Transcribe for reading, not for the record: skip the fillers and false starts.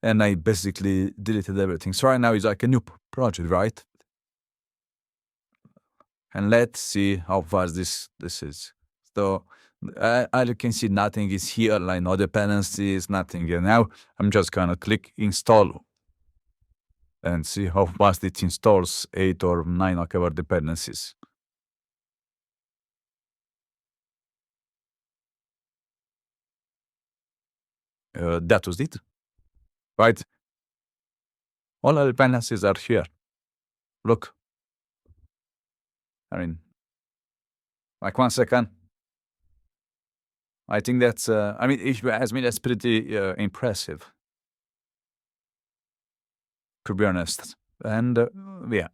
and I basically deleted everything. So right now it's like a new project, right? And let's see how fast this is. So as you can see, nothing is here, like no dependencies, nothing. And now I'm just gonna click install and see how fast it installs 8 or 9 whatever dependencies. That was it, right? All the dependencies are here. Look, I mean, like 1 second. I think that's, I mean, if you ask me, that's pretty impressive, to be honest. And yeah.